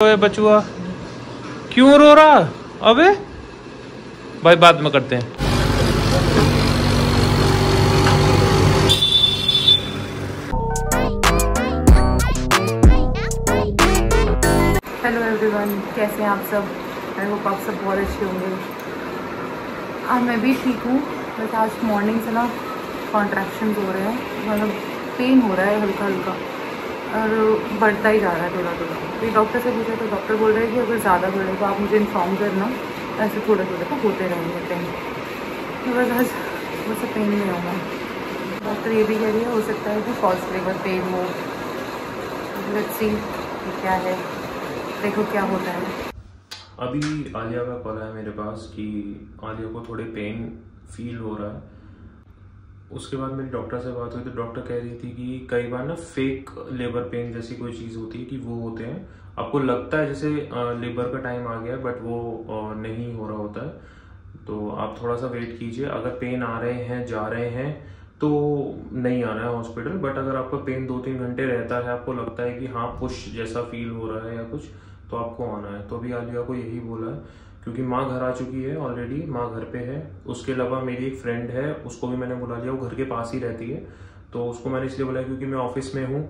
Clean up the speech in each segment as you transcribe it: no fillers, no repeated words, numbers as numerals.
बचुआ क्यों रो रहा? अबे भाई बाद में करते हैं। हेलो एवरीवन, कैसे हैं आप सब? आई होप आप सब बहुत अच्छे होंगे। आज मैं भी ठीक हूँ, बस आज मॉर्निंग से ना कॉन्ट्रैक्शन हो रहे हैं, मतलब पेन हो रहा है हल्का हल्का और बढ़ता ही जा रहा है थोड़ा थोड़ा। तो डॉक्टर से पूछा तो डॉक्टर बोल रहे हैं कि अगर ज़्यादा बढ़े तो आप मुझे इन्फॉर्म करना, ऐसे थोड़े थोड़े तो होते रहेंगे पेन। तो बस आज मुझसे पेन नहीं होगा। डॉक्टर ये भी कह रही है हो सकता है कि फॉल्स लेबर पेन हो। लेट्स सी क्या है, देखो क्या होता है। अभी आलिया का कॉल है मेरे पास कि आलिया को थोड़े पेन फील हो रहा है। उसके बाद मेरी डॉक्टर से बात हुई तो डॉक्टर कह रही थी कि कई बार ना फेक लेबर पेन जैसी कोई चीज़ होती है कि वो होते हैं, आपको लगता है जैसे लेबर का टाइम आ गया है बट वो नहीं हो रहा होता है। तो आप थोड़ा सा वेट कीजिए, अगर पेन आ रहे हैं जा रहे हैं तो नहीं आना है हॉस्पिटल। बट अगर आपका पेन 2-3 घंटे रहता है, आपको लगता है कि हाँ पुश जैसा फील हो रहा है या कुछ, तो आपको आना है। तो अभी आलिया को यही बोला है क्योंकि माँ घर आ चुकी है ऑलरेडी, माँ घर पे है। उसके अलावा मेरी एक फ्रेंड है, उसको भी मैंने बुला लिया, वो घर के पास ही रहती है। तो उसको मैंने इसलिए बुलाया क्योंकि मैं ऑफिस में हूँ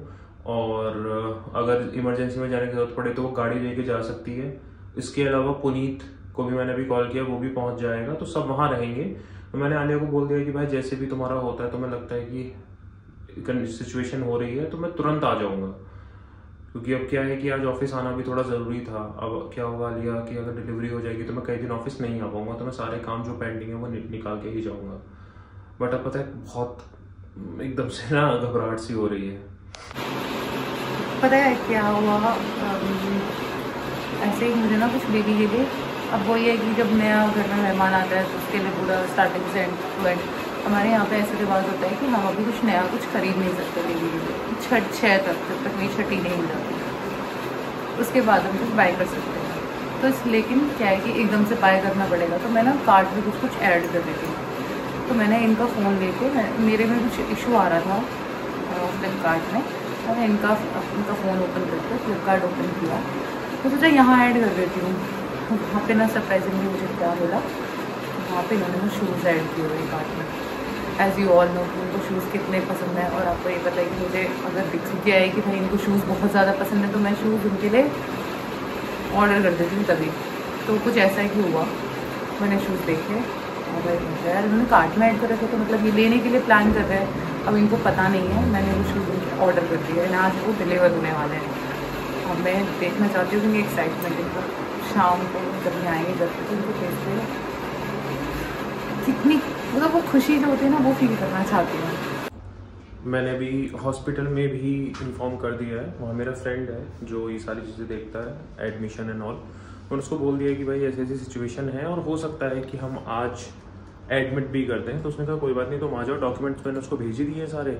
और अगर इमरजेंसी में जाने की जरूरत पड़े तो वो गाड़ी लेके जा सकती है। इसके अलावा पुनीत को भी मैंने अभी कॉल किया, वो भी पहुँच जाएगा, तो सब वहाँ रहेंगे। तो मैंने आलिया को बोल दिया कि भाई जैसे भी तुम्हारा होता है, तुम्हें लगता है कि सिचुएशन हो रही है तो मैं तुरंत आ जाऊँगा। क्योंकि अब क्या है कि आज ऑफिस आना भी थोड़ा ज़रूरी था। अब क्या होगा लिया कि अगर डिलीवरी हो जाएगी तो मैं कई दिन ऑफिस नहीं आ पाऊंगा, तो मैं सारे काम जो पेंडिंग है वो निकाल के ही जाऊंगा। बट अब पता है बहुत एकदम से ना घबराहट सी हो रही है। पता है क्या हुआ, ऐसे ही मुझे ना कुछ बेबी के लिए, अब वो ये है कि जब नया घर में मेहमान आता है तो उसके लिए पूरा स्टार्टिंग से एंड टू एंड हमारे यहाँ पे ऐसा रिवाज होता है कि हम अभी कुछ नया कुछ खरीद नहीं सकते बेबी के लिए 6 तक, जब तक मेरी छठी नहीं जाती उसके बाद हम कुछ बाय कर सकते हैं। तो इस लेकिन क्या है कि एकदम से बाय करना पड़ेगा, तो मैं ना कार्ट में कुछ ऐड कर देती हूँ। तो मैंने इनका फ़ोन लेके, मेरे में कुछ इशू आ रहा था फ्लिपकार्ट में, मैंने इनका फ़ोन ओपन करके फ्लिपकार्ट ओपन किया तो सोचा यहाँ ऐड कर देती हूँ। वहाँ पे ना सरप्राइजिंगली मुझे क्या मिला, वहाँ पे इन्होंने शूज़ ऐड किए हुए कार्ट में। एज़ यू ऑल नो कि उनको शूज़ कितने पसंद है, और आपको ये पता है कि मुझे अगर दिख गया है कि भाई इनको शूज़ बहुत ज़्यादा पसंद है तो मैं शूज़ उनके लिए ऑर्डर कर देती हूँ तभी। तो कुछ ऐसा ही हुआ, मैंने शूज़ देखे और यार उन्होंने कार्ट में ऐड कर रखे, तो मतलब ये लेने के लिए प्लान कर रहे हैं। अब इनको पता नहीं है, मैंने वो शूज़ उनके ऑर्डर कर दिया है, आज वो डिलीवर होने वाले हैं। अब मैं देखना चाहती हूँ कि एक्साइटमेंट इनको शाम को जब ये आएंगे घर पर उनको कैसे कितनी मतलब वो खुशी जो होती है ना वो फील करना चाहती हूँ। मैंने भी हॉस्पिटल में भी इन्फॉर्म कर दिया है, वहाँ मेरा फ्रेंड है जो ये सारी चीज़ें देखता है, एडमिशन एंड ऑल। मैंने उसको बोल दिया कि भाई ऐसी ऐसी सिचुएशन है और हो सकता है कि हम आज एडमिट भी कर दें। तो उसने कहा कोई बात नहीं, तुम आ जाओ। डॉक्यूमेंट्स मैंने उसको भेज ही दिए सारे,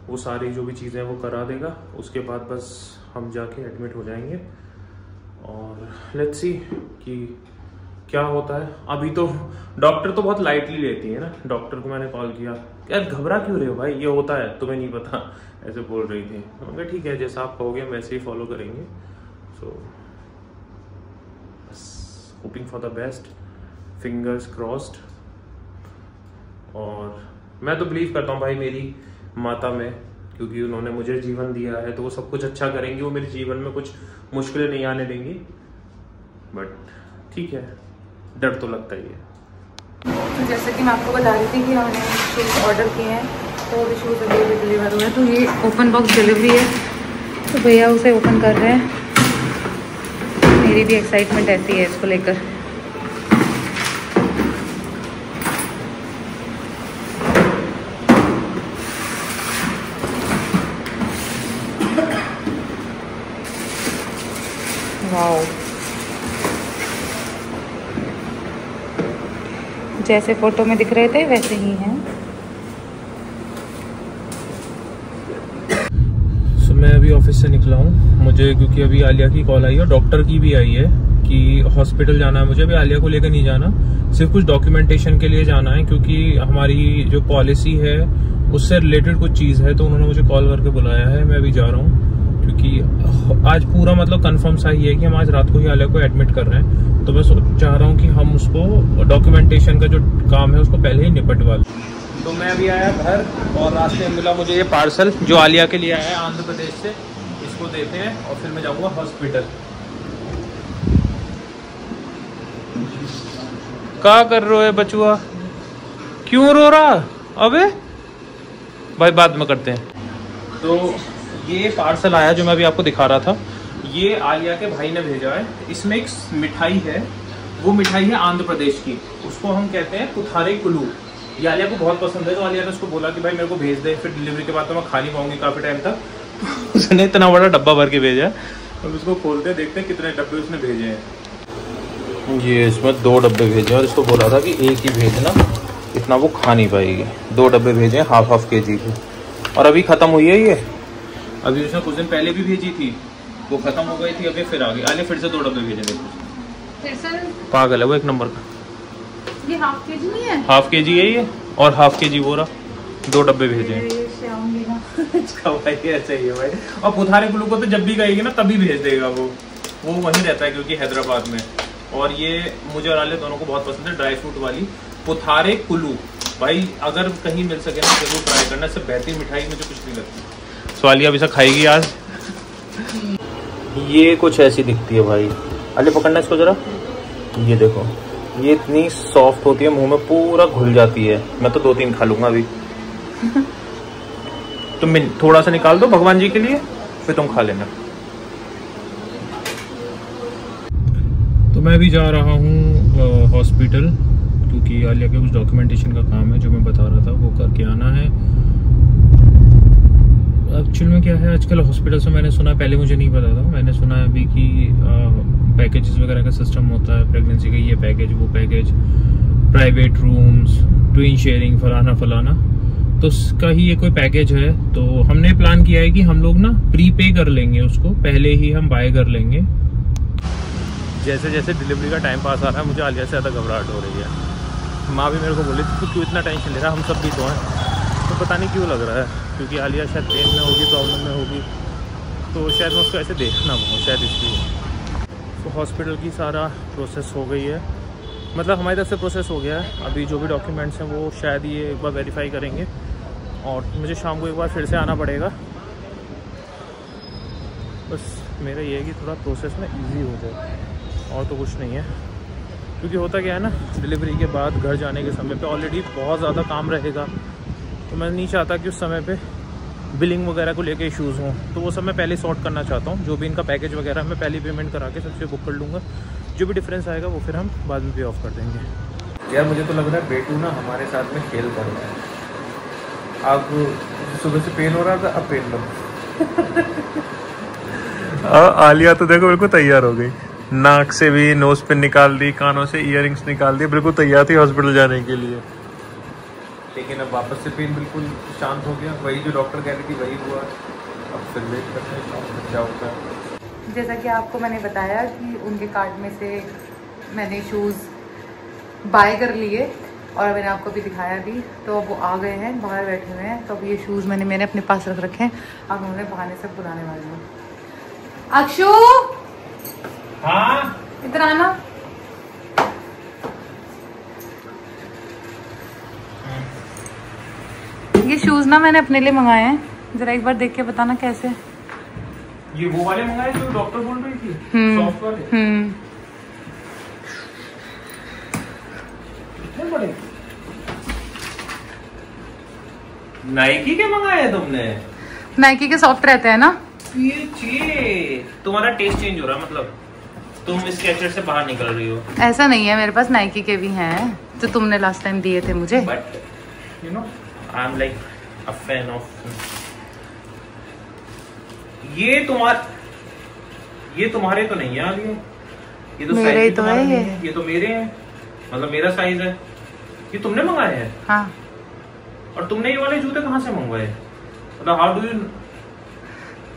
वो सारी जो भी चीज़ें वो करा देगा, उसके बाद बस हम जाके एडमिट हो जाएंगे। और लेट्स सी कि क्या होता है। अभी तो डॉक्टर तो बहुत लाइटली लेती है ना। डॉक्टर को मैंने कॉल किया, यार घबरा क्यों रहे हो भाई, ये होता है तुम्हें नहीं पता, ऐसे बोल रही थी। तो मैं ठीक है जैसा आप कहोगे वैसे ही फॉलो करेंगे। सो hoping for the best, fingers crossed. और मैं तो बिलीव करता हूँ भाई मेरी माता में, क्योंकि उन्होंने मुझे जीवन दिया है तो वो सब कुछ अच्छा करेंगी, वो मेरे जीवन में कुछ मुश्किलें नहीं आने देंगी। बट ठीक है, डर तो लगता ही है। तो जैसे कि मैं आपको बता रही थी कि हमने शूज़ ऑर्डर किए हैं, तो अभी शूज़ अभी डिलीवर हुए हैं। तो ये ओपन बॉक्स डिलीवरी है, तो भैया उसे ओपन कर रहे हैं। मेरी भी एक्साइटमेंट ऐसी है इसको लेकर। वाओ, जैसे फोटो में दिख रहे थे वैसे ही हैं। सो मैं अभी ऑफिस से निकला हूँ, मुझे क्योंकि अभी आलिया की कॉल आई है, डॉक्टर की भी आई है कि हॉस्पिटल जाना है। मुझे अभी आलिया को लेकर नहीं जाना, सिर्फ कुछ डॉक्यूमेंटेशन के लिए जाना है, क्योंकि हमारी जो पॉलिसी है उससे रिलेटेड कुछ चीज़ है। तो उन्होंने मुझे कॉल करके बुलाया है, मैं अभी जा रहा हूँ। क्योंकि आज पूरा मतलब कंफर्म सा ही है कि हम आज रात को ही आलिया को एडमिट कर रहे हैं। तो मैं चाह रहा हूँ कि हम उसको डॉक्यूमेंटेशन का जो काम है उसको पहले ही निपटवा लें। तो मैं अभी आया घर और रास्ते में मिला मुझे ये पार्सल जो आलिया के लिए आया है आंध्र प्रदेश से। इसको देते हैं और फिर मैं जाऊँगा हॉस्पिटल। क्या कर रहे हो बचुआ, क्यों रो रहा? अबे भाई बाद में करते हैं। तो ये पार्सल आया जो मैं अभी आपको दिखा रहा था, ये आलिया के भाई ने भेजा है। इसमें एक मिठाई है, वो मिठाई है आंध्र प्रदेश की, उसको हम कहते हैं पुथारे कुल्लू। ये आलिया को बहुत पसंद है, तो आलिया ने उसको बोला कि भाई मेरे को भेज दे, फिर डिलीवरी के बाद तो मैं खा नहीं पाऊंगी काफ़ी टाइम तक। उसने इतना बड़ा डब्बा भर के भेजा है। अब इसको खोलते हैं, देखते हैं कितने डब्बे उसने भेजे हैं। ये इसमें 2 डब्बे भेजे और इसको बोला था कि एक ही भेजना, इतना वो खा नहीं पाएगी। 2 डब्बे भेजे हैं हाफ kg के, और अभी ख़त्म हुई है ये। अभी उसने कुछ दिन पहले भी भेजी थी, वो ख़त्म हो गई थी, अभी फिर आ गई। आलिया फिर से 2 डब्बे भेजे। देखो पागल है वो, एक नंबर का। ये हाफ kg नहीं है? हाफ kg है ये, और हाफ kg वो रहा। 2 डब्बे भेजे हैं। भाई ऐसा ही है भाई। और पुथारे कुल्लू को तो जब भी कहेगी ना तभी भेज देगा वो वहीं रहता है क्योंकि हैदराबाद में। और ये मुझे और आलिया दोनों को बहुत पसंद है, ड्राई फ्रूट वाली पुथारे कुल्लू। भाई अगर कहीं मिल सके ना जरूर ट्राई करना, इससे बेहतरीन मिठाई मुझे कुछ नहीं लगती। तो आलिया अभी से खाएगी आज। ये कुछ ऐसी दिखती है भाई। आलिया पकड़ना इसको जरा, ये देखो, ये इतनी सॉफ्ट होती है, मुंह में पूरा घुल जाती है। मैं तो 2-3 खा लूंगा अभी। तुम थोड़ा सा निकाल दो भगवान जी के लिए, फिर तुम खा लेना। तो मैं भी जा रहा हूँ हॉस्पिटल, क्योंकि आलिया के कुछ डॉक्यूमेंटेशन का काम है जो मैं बता रहा था, वो करके आना है। एक्चुअल में क्या है, आजकल हॉस्पिटल से मैंने सुना, पहले मुझे नहीं पता था, मैंने सुना है अभी कि पैकेजेस वगैरह का सिस्टम होता है प्रेगनेंसी का, ये पैकेज वो package, private rooms, twin sharing, फलाना फलाना। तो उसका ही ये कोई पैकेज है। तो हमने प्लान किया है कि हम लोग ना प्री पे कर लेंगे उसको, पहले ही हम बाय कर लेंगे। जैसे जैसे डिलीवरी का टाइम पास आ रहा है मुझे आलिया से ज़्यादा घबराहट हो रही है। माँ भी मेरे को बोली तो क्यों इतना टेंशन ले रहा है, हम सब भी तो हैं। तो पता नहीं क्यों लग रहा है, क्योंकि आलिया शायद पेन में होगी, प्रॉब्लम में होगी, तो शायद मैं उसको ऐसे देखना हो, शायद इसलिए। तो हॉस्पिटल की सारा प्रोसेस हो गई है, मतलब हमारी तरफ से प्रोसेस हो गया है। अभी जो भी डॉक्यूमेंट्स हैं वो शायद ये एक बार वेरीफाई करेंगे, और मुझे शाम को एक बार फिर से आना पड़ेगा। बस मेरा ये है कि थोड़ा प्रोसेस में ईजी हो जाए, और तो कुछ नहीं है। क्योंकि होता क्या है ना, डिलीवरी के बाद घर जाने के समय पे ऑलरेडी बहुत ज़्यादा काम रहेगा, तो मैं नहीं चाहता कि उस समय पे बिलिंग वगैरह को लेके इश्यूज़ हों। तो वो सब मैं पहले सॉर्ट करना चाहता हूँ। जो भी इनका पैकेज वगैरह मैं पहले पेमेंट करा के सबसे बुक कर लूँगा। जो भी डिफरेंस आएगा वो फिर हम बाद में पे ऑफ कर देंगे। यार मुझे तो लग रहा है बेटू ना हमारे साथ में खेल कर रहा है। अब सुबह से पेन हो रहा था, अब पेन बंद। आलिया तो देखो बिल्कुल तैयार हो गई, नाक से भी नोज पिन निकाल दी, कानों से इयररिंग्स निकाल दी, बिल्कुल तैयार थी हॉस्पिटल जाने के लिए। लेकिन अब वापस से पेन बिल्कुल शांत हो गया, वही जो डॉक्टर कह रही थी वही हुआ। अब फिर वेट करते हैं क्या होता है। जैसा कि आपको मैंने बताया कि उनके कार्ड में से मैंने शूज़ बाय कर लिए, और मैंने आपको भी दिखाया भी। तो अब वो आ गए हैं, बाहर बैठे हुए हैं। तो अब ये शूज़ मैंने अपने पास रख रखे हैं। अब उन्होंने बहाने से बुलाने वाले हैं। अक्षु, हाँ इधर आना। ये शूज़ ना मैंने अपने लिए मंगाए हैं, जरा एक बार देख के बताना कैसे। ये वो वाले मंगाए जो डॉक्टर बोल रही थी, सॉफ्ट वाले। कितने बड़े? नाइकी के मंगाए तुमने? नाइकी के सॉफ्ट रहते हैं ना। ये तुम्हारा टेस्ट चेंज हो रहा है, मतलब तुम इस कैसेट से बाहर निकल रही हो। ऐसा नहीं है, मेरे पास नाइकी के भी हैं जो तुमने लास्ट टाइम दिए थे मुझे। But you know I am like a fan of. ये तुम्हारे तो नहीं है आलिया, ये तो मेरे ही तो है। ये तो मेरे हैं, मतलब मेरा साइज है। ये तुमने मंगाए हैं? हाँ। और तुमने ये वाले जूते कहाँ से मंगवाए? मतलब हाउ डू यू?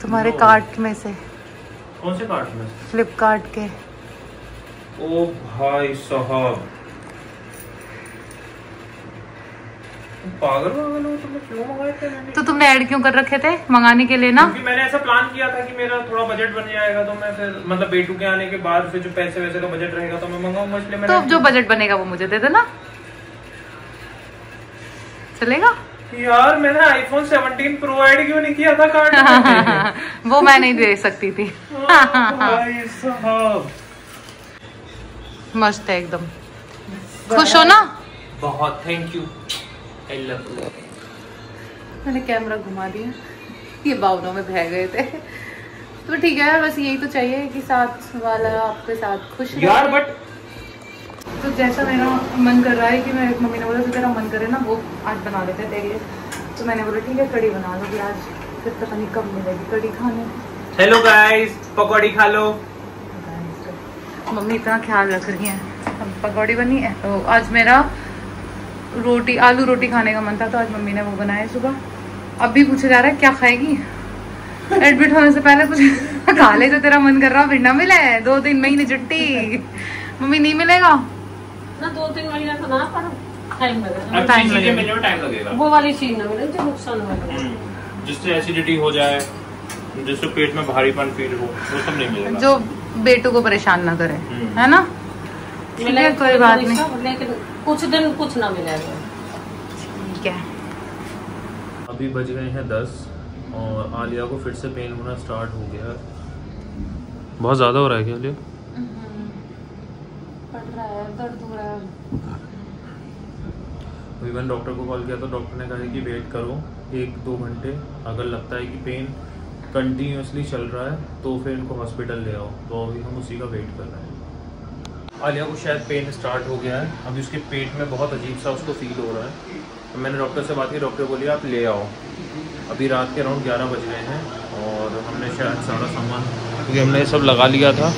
तुम्हारे कार्ट में से। कौन से कार्ट में? फ्लिपकार्ट के। ओ भाई साहब, पागल पागल हो, तुमने क्यों मंगाए थे? मैंने तो तुमने ऐड क्यों कर रखे थे मंगाने के लिए ना? क्योंकि मैंने ऐसा प्लान किया था कि मेरा थोड़ा बजट बन जाएगा, तो मैं फिर मतलब बेटू के आने के बाद फिर जो पैसे वैसे का बजट रहेगा तो मैं मंगाऊंगा, इसलिए मैंने। तो जो बजट बनेगा वो मुझे दे देना, चलेगा? यार मैंने iPhone 17 Pro ऐड क्यों नहीं किया था कार्ड में? वो मैं नहीं दे सकती थी। भाई साहब मस्त है एकदम। खुश हो ना? बहुत, thank you, I love you. मैंने कैमरा घुमा दिया, ये भावनाओं में बह गए थे। तो ठीक है, बस यही तो चाहिए कि साथ वाला आपके साथ खुश रहे। यार बट तो जैसा मेरा मन कर रहा है कि मैं, मम्मी ने बोला तो तेरा मन करे ना वो आज बना लेते हैं तेरे लिए, तो मैंने बोला ठीक है कड़ी बना लो, आज फिर पता नहीं कब मिलेगी कड़ी खाने। हेलो गाइस, पकौड़ी खा लो। मम्मी इतना ख्याल रख रही है। अब पकौड़ी बनी है तो आज मेरा रोटी, आलू रोटी खाने का मन था, तो आज मम्मी ने वो बनाया सुबह। अब भी पूछा जा रहा है क्या खाएगी, एडमिट होने से पहले कुछ खा ले जो तेरा मन कर रहा, फिर ना मिले 2-3 महीने छुट्टी। मम्मी नहीं मिलेगा ना, 2-3 महीने तो ना, पर टाइम लगेगा। टाइम लगेगा। वो वाली चीज ना मिले जो नुकसान वाली, जिससे एसिडिटी हो जाए, जिससे पेट में भारीपन फील हो, वो सब नहीं मिलेगा। जो बेटू को परेशान ना करे, है ना? ठीक है, कोई बात नहीं, लेकिन कुछ दिन कुछ ना मिलेगा। ठीक है। अभी बज गए हैं 10 और आलिया को फिर से पेन होना स्टार्ट हो गया। बहुत ज़्यादा हो रहा है क्या आलिया? पड़ रहा है, दर्द हो रहा है। अभी मैंने डॉक्टर को कॉल किया तो डॉक्टर ने कहा कि वेट करो 1-2 घंटे, अगर लगता है कि पेन कंटिन्यूसली चल रहा है तो फिर इनको हॉस्पिटल ले आओ। तो अभी हम उसी का वेट कर रहे हैं। आलिया को शायद पेन स्टार्ट हो गया है, अभी उसके पेट में बहुत अजीब सा उसको फील हो रहा है। तो मैंने डॉक्टर से बात की, डॉक्टर बोली आप ले आओ। अभी रात के अराउंड 11 बज गए हैं और हमने शायद सारा सामान, क्योंकि हमने ये सब लगा लिया था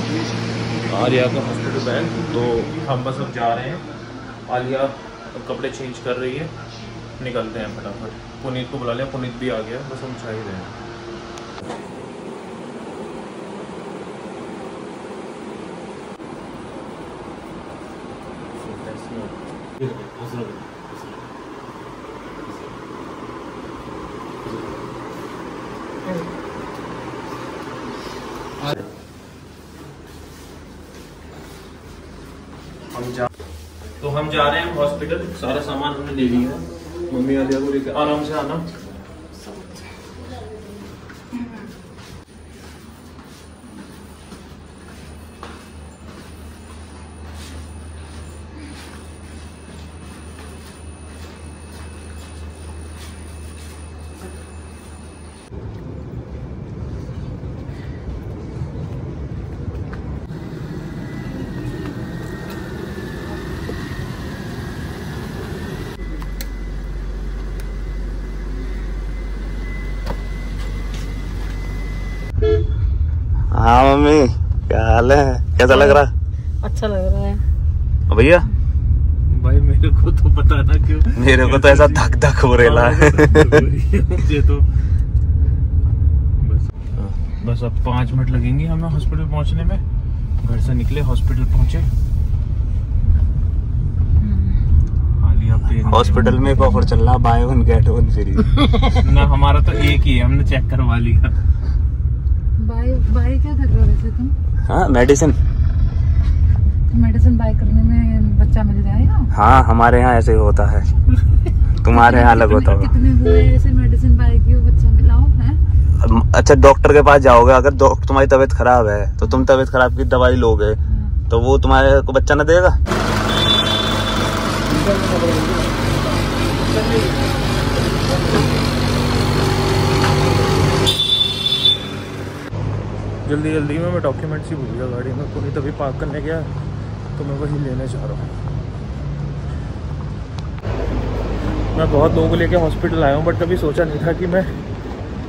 आलिया का हॉस्पिटल बैग, तो हम बस अब जा रहे हैं। आलिया अब कपड़े चेंज कर रही है, निकलते हैं फटाफट। पुनीत को बुला लिया, पुनीत भी आ गया, बस हम चाह ही रहे हैं। हम जा रहे हैं हॉस्पिटल, सारा सामान हमने ले लिया है। मम्मी आलिया को लेकर आराम से आना। हाँ मम्मी, क्या हाल है? कैसा लग रहा? अच्छा लग रहा है भैया। भाई मेरे को तो पता ना क्यों, मेरे को तो ऐसा धक धक हो रहा है। मुझे तो बस अब 5 मिनट लगेंगे हमें हॉस्पिटल पहुंचने में। घर से निकले, हॉस्पिटल पहुंचे। हॉस्पिटल में एक ऑफर चल रहा, बाय 1 गेट 1 फ्री। ना हमारा तो एक ही है, हमने चेक करवा लिया। बाय क्या कर रहे हो वैसे तुम? हाँ, मेडिसिन बाय करने में बच्चा मिल जाएगा? हाँ, हमारे यहाँ ऐसे होता है। तुम्हारे यहाँ अलग होता होगा। कितने हुए ऐसे मेडिसिन बाय की बच्चा मिलाओ है? अच्छा, डॉक्टर के पास जाओगे, अगर तुम्हारी तबीयत खराब है तो तुम तबीयत खराब की दवाई लोगे तो वो तुम्हारे को बच्चा न देगा। जल्दी जल्दी में मैं डॉक्यूमेंट्स ही भूल गया गाड़ी में। पुनीत अभी पार्क करने गया तो मैं वही लेने जा रहा हूँ। मैं बहुत लोगों को लेके हॉस्पिटल आया हूँ, बट कभी सोचा नहीं था कि मैं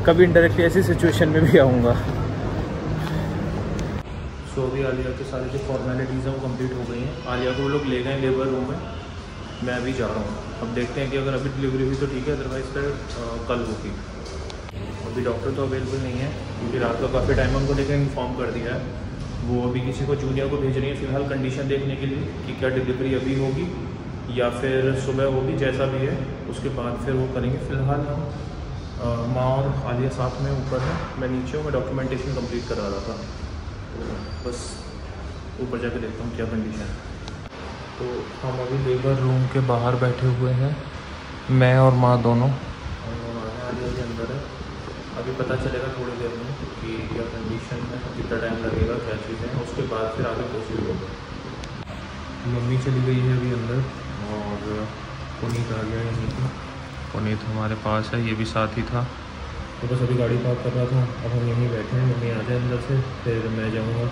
कभी इंडायरेक्टली ऐसी सिचुएशन में भी आऊँगा। सो अभी आलिया के सारे जो फॉर्मेलिटीज़ हैं वो कंप्लीट हो गई हैं। आलिया को वो लोग ले गए लेबर रूम में, मैं अभी जा रहा हूँ। अब देखते हैं कि अगर अभी डिलीवरी हुई तो ठीक है, अदरवाइज़ फिर कल होगी। अभी डॉक्टर तो अवेलेबल नहीं है क्योंकि रात का काफ़ी टाइम उनको लेकर इन्फॉर्म कर दिया है। वो अभी किसी को जूनियर को भेज रही है फ़िलहाल कंडीशन देखने के लिए कि क्या डिलीवरी अभी होगी या फिर सुबह होगी, जैसा भी है उसके बाद फिर वो करेंगे। फ़िलहाल हम माँ और आलिया साथ में ऊपर है, मैं नीचे हूँ, मैं डॉक्यूमेंटेशन कंप्लीट करा रहा था, तो बस ऊपर जाके देखता हूँ क्या कंडीशन है। तो हम अभी लेबर रूम के बाहर बैठे हुए हैं, मैं और माँ दोनों, और आलिया के अंदर है। अभी पता चलेगा थोड़ी देर में कि क्या कंडीशन है, कितना टाइम लगेगा, क्या चीज़ें हैं, उसके बाद फिर आगे प्रोसीड होगा। मम्मी चली गई है अभी अंदर और पुनीत आ गया यहीं पर। पुनीत हमारे पास है, ये भी साथ ही था। तो बस अभी गाड़ी पार्क कर रहा था, अब हम यहीं बैठे हैं। मम्मी आ जाए अंदर से, फिर मैं जाऊँगा,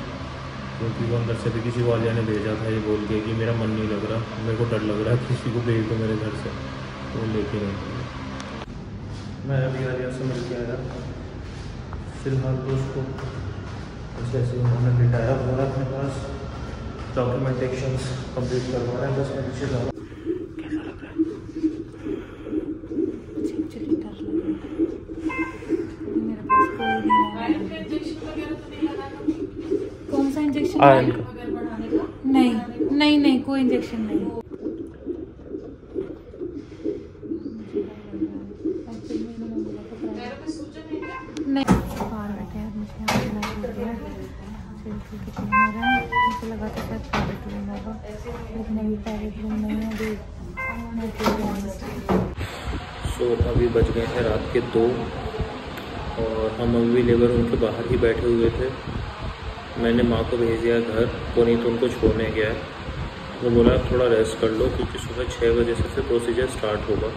क्योंकि वो अंदर से भी किसी वालिया ने भेजा था ये बोल के कि मेरा मन नहीं लग रहा, मेरे को डर लग रहा है, किसी को भेज दो मेरे घर से, तो लेके नहीं। मैं अभी आलिया से मिल के आया। फ़िलहाल तो उसको जैसे उन्होंने बिठाया हुआ अपने पास, डॉक्यूमेंटेशन कंप्लीट करवा रहा है, बस मैं पीछे जा रहा हूँ। कैसा लग रहा है? मेरे पास कोई नहीं। कौन सा इंजेक्शन? नहीं कोई इंजेक्शन नहीं। बाहर बैठे हैं, मुझे यहाँ हो गया कितनी हो रहा है, मुझे लगा था शायद प्राइवेट रूम होगा, लेकिन अभी प्राइवेट रूम नहीं है, अभी सो अभी बज गए हैं रात के 2 और हम अभी लेबर रूम के बाहर ही बैठे हुए थे। मैंने माँ को भेज दिया घर, पुनीत उनको छोड़ने गया है। वो बोला थोड़ा रेस्ट कर लो, क्योंकि सुबह 6 बजे से फिर प्रोसीजर स्टार्ट होगा।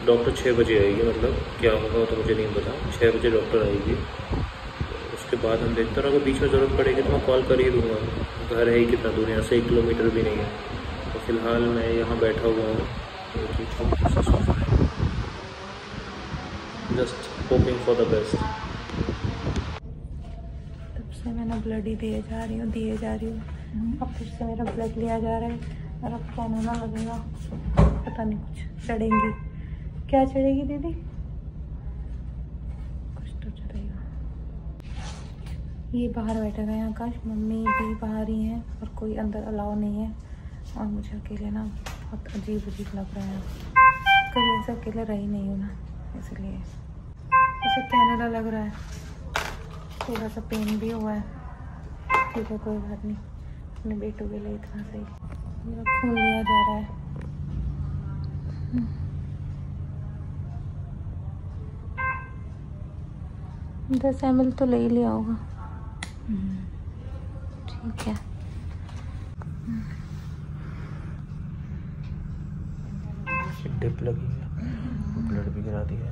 डॉक्टर 6 बजे आएगी, मतलब क्या होगा तो मुझे नहीं पता, 6 बजे डॉक्टर आएगी। उसके बाद हम देखते हैं, अगर बीच में ज़रूरत पड़ेगी तो मैं कॉल कर ही दूँगा। घर है ही कितना दूर, यहाँ से 1 किलोमीटर भी नहीं है। तो फ़िलहाल मैं यहाँ बैठा हुआ हूँ, just hoping for the best. तब से मैंने ब्लड ही दिए जा रही हूँ, अब फिर से मेरा ब्लड लिया जा रहा है, और अब क्या होना लगेगा पता नहीं, कुछ चढ़ेंगी। क्या चढ़ेगी दीदी? कुछ तो चढ़ेगा। ये बाहर बैठे हुए हैं आकाश, मम्मी भी बाहर ही हैं और कोई अंदर अलाउ नहीं है, और मुझे अकेले ना बहुत अजीब लग रहा है। कभी ऐसे अकेले रही नहीं हूँ ना, इसलिए मुझे कैनेडा लग रहा है। थोड़ा सा पेन भी हुआ है, ठीक है कोई बात नहीं, अपने बेटों के लिए इतना सही। मेरा खून लिया जा रहा है। 10 ml तो ले ही लिया होगा। ठीक है। डिप लगी है, ब्लड भी गिरा दिया है।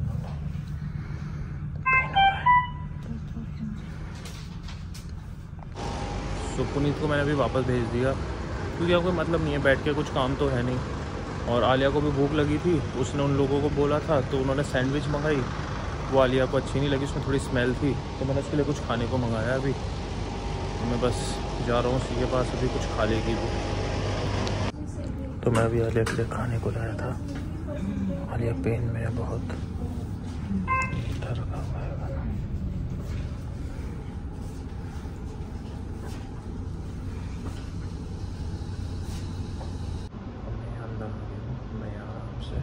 तो पुनीत को मैंने अभी वापस भेज दिया, क्योंकि आपको मतलब नहीं है, बैठ के कुछ काम तो है नहीं। और आलिया को भी भूख लगी थी, उसने उन लोगों को बोला था, तो उन्होंने सैंडविच मंगाई। वो आलिया को अच्छी नहीं लगी, उसमें थोड़ी स्मेल थी, तो मैंने उसके लिए कुछ खाने को मंगाया। अभी तो मैं बस जा रहा हूँ उसी के पास, अभी कुछ खा लेगी वो। तो मैं अभी आलिया के लिए खाने को लाया था। आलिया पेन में है बहुत, डर लगा हुआ है। मैं आराम से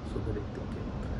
सुबह देखते हैं।